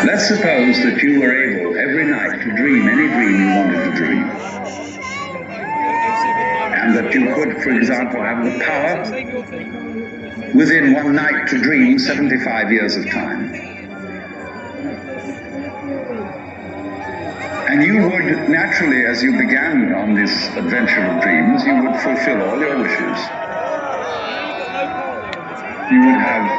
Let's suppose that you were able every night to dream any dream you wanted to dream. And that you could, for example, have the power within one night to dream 75 years of time. And you would, naturally, as you began on this adventure of dreams, you would fulfill all your wishes. You would have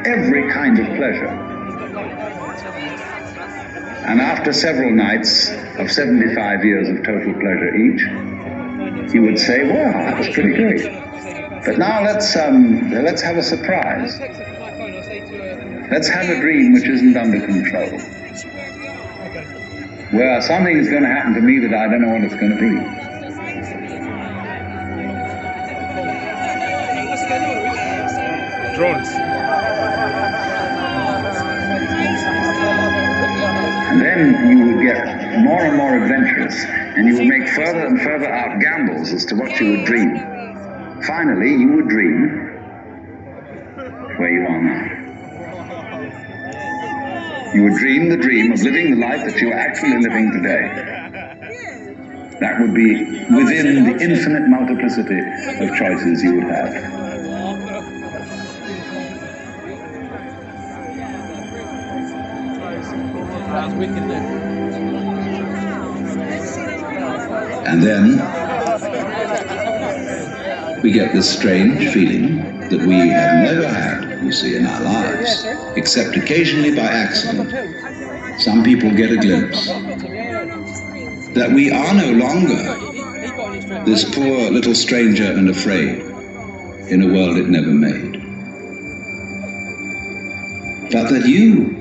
every kind of pleasure. And after several nights of 75 years of total pleasure each, you would say, wow, that was pretty great. But now let's have a surprise. Let's have a dream which isn't under control, where something is going to happen to me that I don't know what it's going to be. Drones. And then you would get more and more adventurous, and you would make further and further out gambles as to what you would dream. Finally, you would dream where you are now. You would dream the dream of living the life that you are actually living today. That would be within the infinite multiplicity of choices you would have. And then we get this strange feeling that we have never had, you see, in our lives, except occasionally by accident. Some people get a glimpse that we are no longer this poor little stranger and afraid in a world it never made, but that you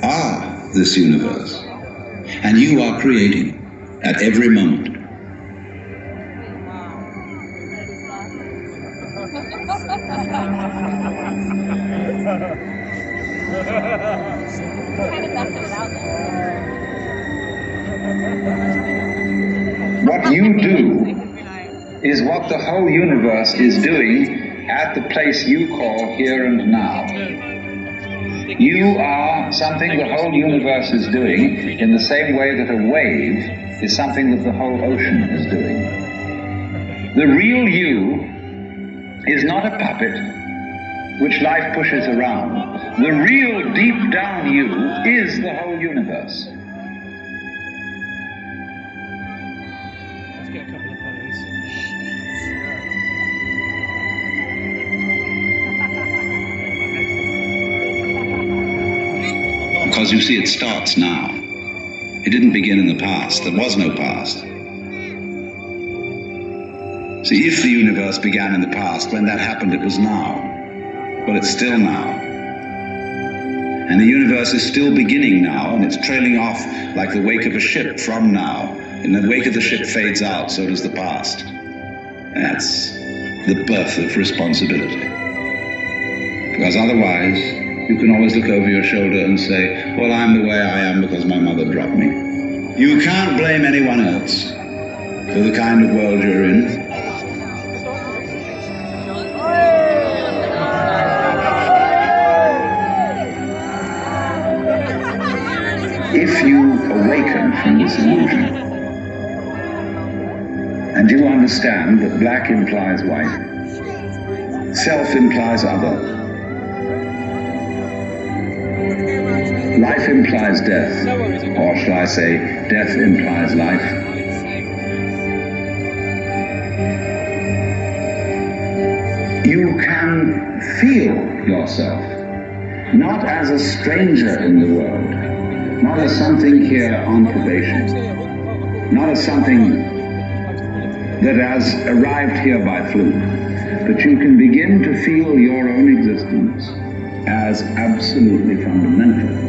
are this universe, and you are creating at every moment. What you do is what the whole universe is doing at the place you call here and now. You are something the whole universe is doing in the same way that a wave is something that the whole ocean is doing. The real you is not a puppet which life pushes around. The real deep down you is the whole universe. Let's get a couple of photos. Because you see, it starts now. It didn't begin in the past. There was no past. See, if the universe began in the past, when that happened, it was now. Well, it's still now. And the universe is still beginning now, and it's trailing off like the wake of a ship from now. And the wake of the ship fades out, so does the past. That's the birth of responsibility. Because otherwise, you can always look over your shoulder and say, well, I'm the way I am because my mother dropped me. You can't blame anyone else for the kind of world you're in. If you awaken from this illusion, and you understand that black implies white, self implies other, life implies death, or shall I say, death implies life. You can feel yourself not as a stranger in the world, not as something here on probation, not as something that has arrived here by fluke, but you can begin to feel your own existence as absolutely fundamental.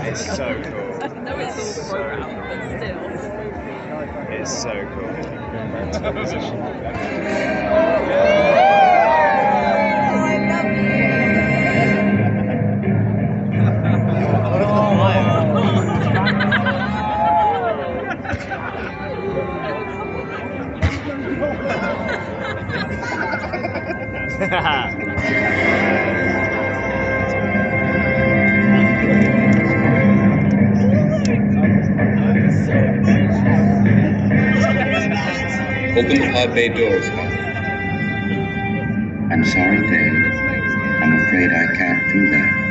It's so cool. I know it's all programmed, but still. It's so cool. Open our bay doors, Father. I'm sorry, Dave. I'm afraid I can't do that.